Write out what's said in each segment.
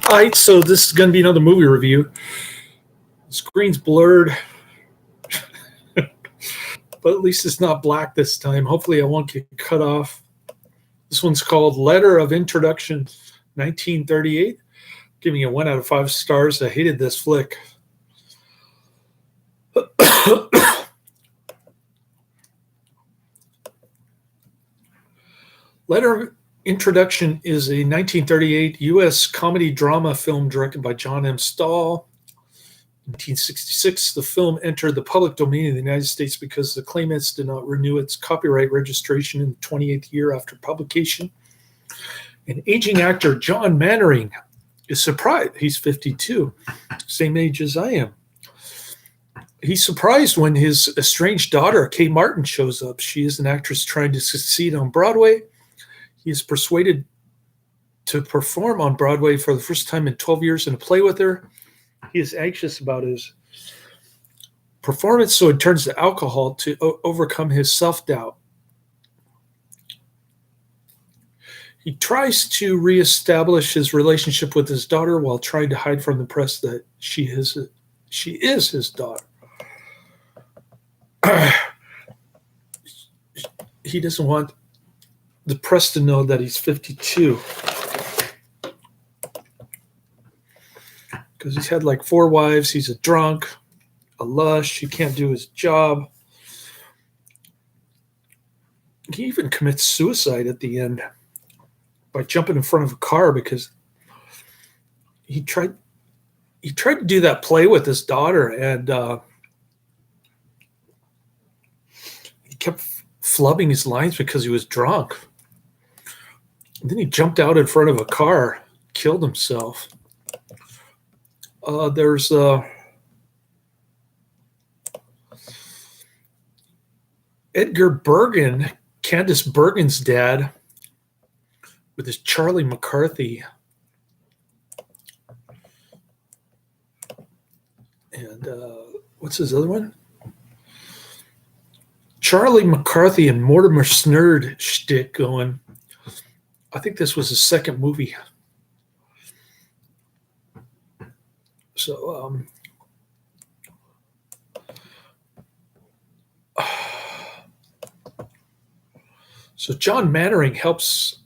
All right, so this is going to be another movie review. The screen's blurred, but at least it's not black this time. Hopefully I won't get cut off. This one's called Letter of Introduction, 1938. Giving it 1 out of 5 stars. I hated this flick. Letter of Introduction is a 1938 U.S. comedy drama film directed by John M. Stahl. In 1966, the film entered the public domain in the United States because the claimants did not renew its copyright registration in the 28th year after publication. An aging actor, John Mannering, is surprised. He's 52, same age as I am. He's surprised when his estranged daughter, Kay Martin, shows up. She is an actress trying to succeed on Broadway. He is persuaded to perform on Broadway for the first time in 12 years and to play with her. He is anxious about his performance, so he turns to alcohol to overcome his self-doubt. He tries to reestablish his relationship with his daughter while trying to hide from the press that she is his daughter. He doesn't want the press to know that he's 52 because he's had like 4 wives. He's a drunk, a lush. He can't do his job. He even commits suicide at the end by jumping in front of a car because he tried to do that play with his daughter, and he kept flubbing his lines because he was drunk. And then he jumped out in front of a car, killed himself. There's Edgar Bergen, Candace Bergen's dad, with his Charlie McCarthy. And what's his other one? Charlie McCarthy and Mortimer Snerd shtick going. I think this was his second movie. So, John Mannering helps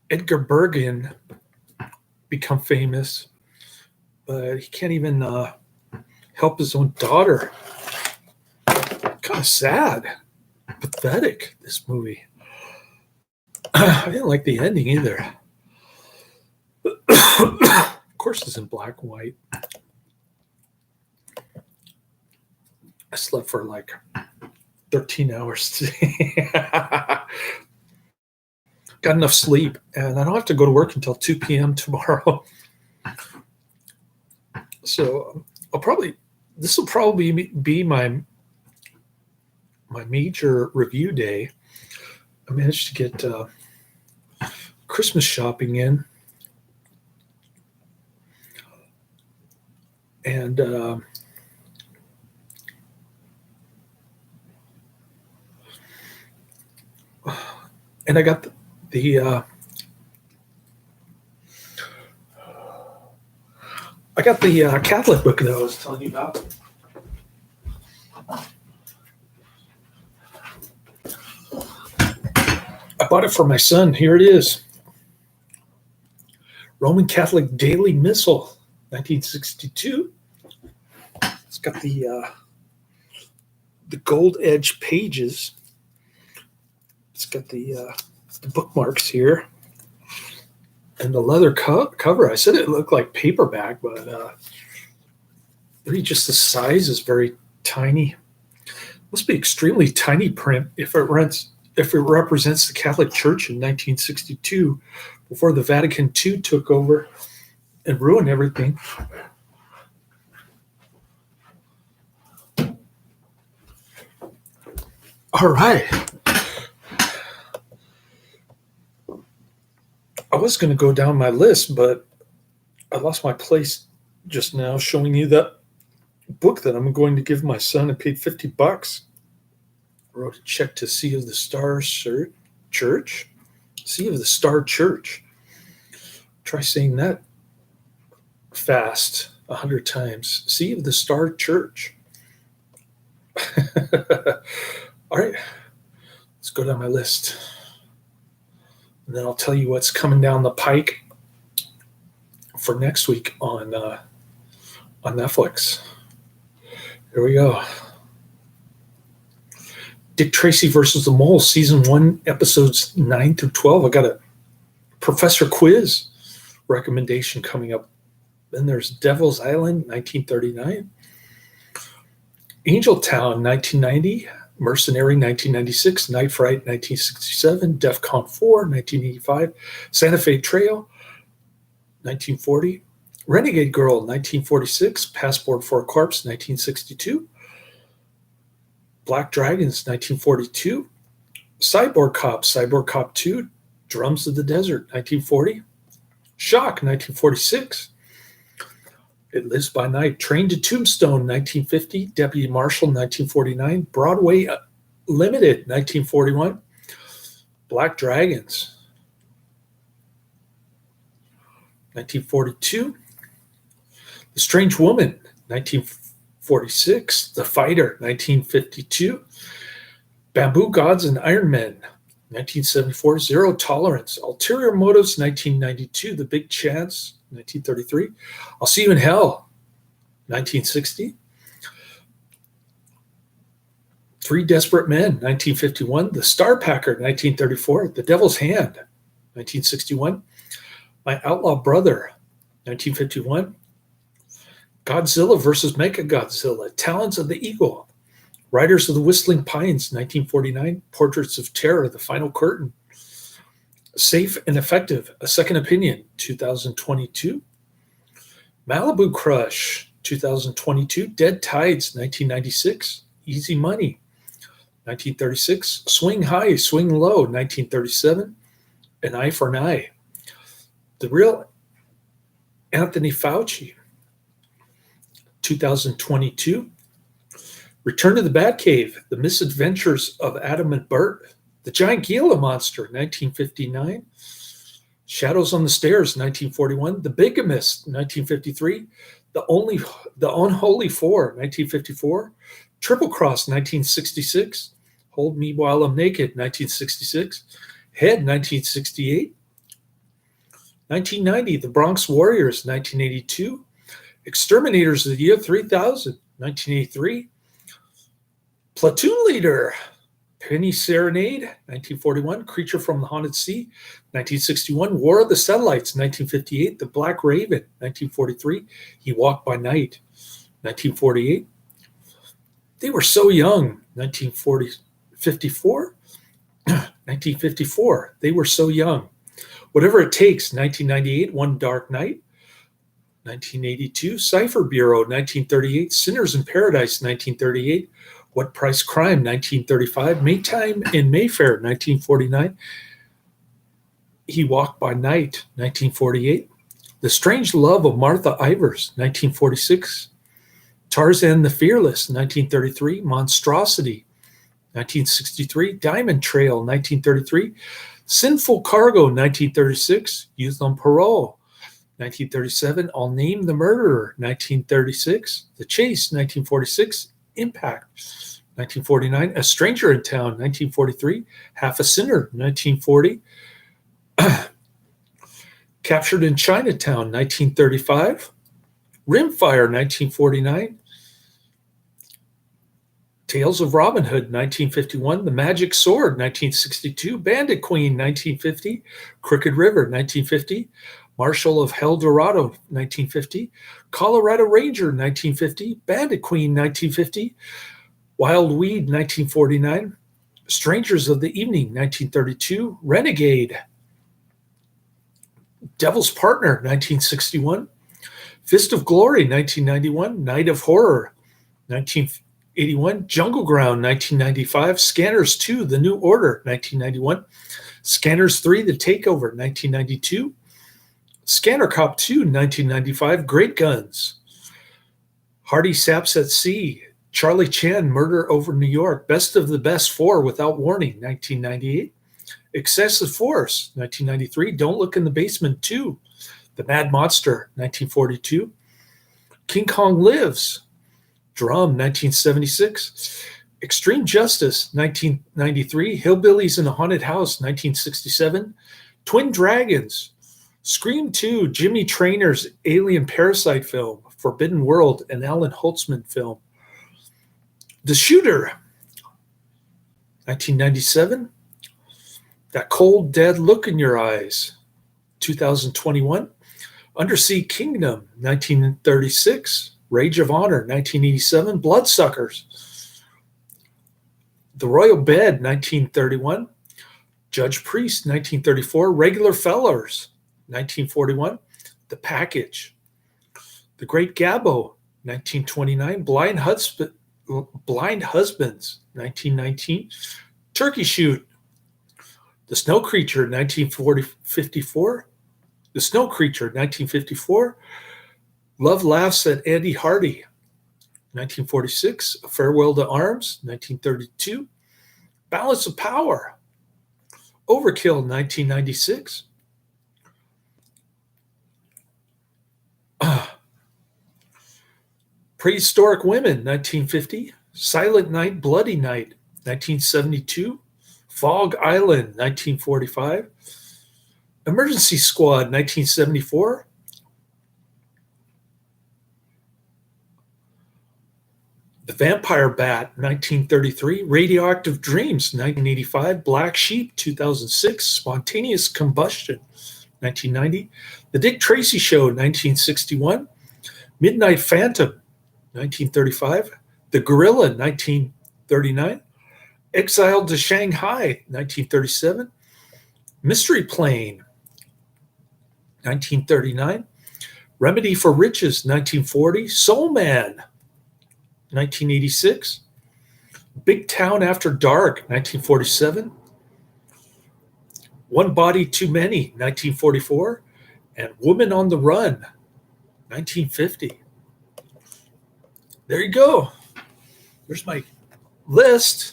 Edgar Bergen become famous, but he can't even help his own daughter. Kind of sad, pathetic, this movie. I didn't like the ending either. Of course, it's in black and white. I slept for like 13 hours today. Got enough sleep, and I don't have to go to work until 2 p.m. tomorrow. So this will probably be my major review day. I managed to get Christmas shopping in, and I got the Catholic book that I was telling you about. I bought it for my son. Here it is. Roman Catholic Daily Missal, 1962. It's got the gold edge pages. It's got the bookmarks here. And the leather cover. I said it looked like paperback, but really just the size is very tiny. Must be extremely tiny print if it represents the Catholic Church in 1962, before the Vatican II took over and ruined everything. All right. I was going to go down my list, but I lost my place just now showing you that book that I'm going to give my son. I paid $50. I wrote a check to Sea of the Star Church. Sea of the Star Church. Try saying that fast 100 times. Sea of the Star Church. All right, let's go down my list. And then I'll tell you what's coming down the pike for next week on Netflix. Here we go. Dick Tracy versus the Mole, season 1, episodes 9 through 12. I got a professor quiz recommendation coming up. Then there's Devil's Island, 1939. Angel Town, 1990. Mercenary, 1996. Night Fright, 1967. DEFCON 4, 1985. Santa Fe Trail, 1940. Renegade Girl, 1946. Passport for a Corpse, 1962. Black Dragons, 1942. Cyborg Cop 2, Drums of the Desert, 1940. Shock, 1946. It Lives by Night. Train to Tombstone, 1950. Deputy Marshal, 1949. Broadway Limited, 1941. Black Dragons, 1942. The Strange Woman, 1946. The Fighter, 1952. Bamboo Gods and Iron Men, 1974. Zero Tolerance. Ulterior Motives, 1992. The Big Chance, 1933. I'll See You in Hell, 1960. Three Desperate Men, 1951. The Star Packer, 1934. The Devil's Hand, 1961. My Outlaw Brother, 1951. Godzilla versus Mechagodzilla, Talons of the Eagle. Riders of the Whistling Pines, 1949. Portraits of Terror, The Final Curtain. Safe and Effective, A Second Opinion, 2022. Malibu Crush, 2022. Dead Tides, 1996. Easy Money, 1936. Swing High, Swing Low, 1937. An Eye for an Eye. The Real Anthony Fauci, 2022. Return to the Batcave, The Misadventures of Adam and Bert. The Giant Gila Monster, 1959. Shadows on the Stairs, 1941. The Bigamist, 1953. The Unholy Four, 1954. Triple Cross, 1966. Hold Me While I'm Naked, 1966. Head, 1968. 1990, The Bronx Warriors, 1982. Exterminators of the Year 3000, 1983. Platoon Leader, Penny Serenade, 1941. Creature from the Haunted Sea, 1961. War of the Satellites, 1958. The Black Raven, 1943. He Walked by Night, 1948. They Were So Young, 1954. 1954. They Were So Young. Whatever It Takes, 1998. One Dark Night, 1982. Cipher Bureau, 1938. Sinners in Paradise, 1938. What Price Crime, 1935. Maytime in Mayfair, 1949. He Walked by Night, 1948. The Strange Love of Martha Ivers, 1946. Tarzan the Fearless, 1933. Monstrosity, 1963. Diamond Trail, 1933. Sinful Cargo, 1936. Youth on Parole, 1937. I'll Name the Murderer, 1936. The Chase, 1946. Impact, 1949. A Stranger in Town, 1943. Half a Sinner, 1940. Captured in Chinatown, 1935. Rimfire, 1949. Tales of Robin Hood, 1951. The Magic Sword, 1962. Bandit Queen, 1950. Crooked River, 1950. Marshal of El Dorado, 1950. Colorado Ranger, 1950. Bandit Queen, 1950. Wild Weed, 1949. Strangers of the Evening, 1932. Renegade. Devil's Partner, 1961. Fist of Glory, 1991. Night of Horror, 1981. Jungle Ground, 1995. Scanners 2, The New Order, 1991. Scanners 3, The Takeover, 1992. Scanner Cop 2, 1995. Great Guns. Hardy Saps at Sea. Charlie Chan, Murder Over New York. Best of the Best 4, Without Warning, 1998. Excessive Force, 1993. Don't Look in the Basement 2. The Mad Monster, 1942. King Kong Lives, Drum, 1976. Extreme Justice, 1993. Hillbillies in a Haunted House, 1967. Twin Dragons, Scream 2, Jimmy Trainor's Alien Parasite film, Forbidden World, an Alan Holtzman film. The Shooter, 1997. That Cold, Dead Look in Your Eyes, 2021. Undersea Kingdom, 1936. Rage of Honor, 1987. Bloodsuckers. The Royal Bed, 1931. Judge Priest, 1934. Regular Fellers, 1941. The Package. The Great Gabbo, 1929. Blind Husbands, 1919. Turkey Shoot. The Snow Creature, 1954. The Snow Creature, 1954. Love Laughs at Andy Hardy, 1946. A Farewell to Arms, 1932. Balance of Power. Overkill, 1996. Prehistoric Women, 1950. Silent Night, Bloody Night, 1972. Fog Island, 1945. Emergency Squad, 1974. The Vampire Bat, 1933. Radioactive Dreams, 1985. Black Sheep, 2006. Spontaneous Combustion, 1990. The Dick Tracy Show, 1961. Midnight Phantom, 1935. The Gorilla, 1939. Exiled to Shanghai, 1937. Mystery Plane, 1939. Remedy for Riches, 1940. Soul Man, 1986. Big Town After Dark, 1947. One Body Too Many, 1944. And Woman on the Run, 1950. There you go. There's my list.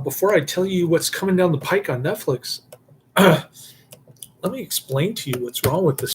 Before I tell you what's coming down the pike on Netflix, let me explain to you what's wrong with this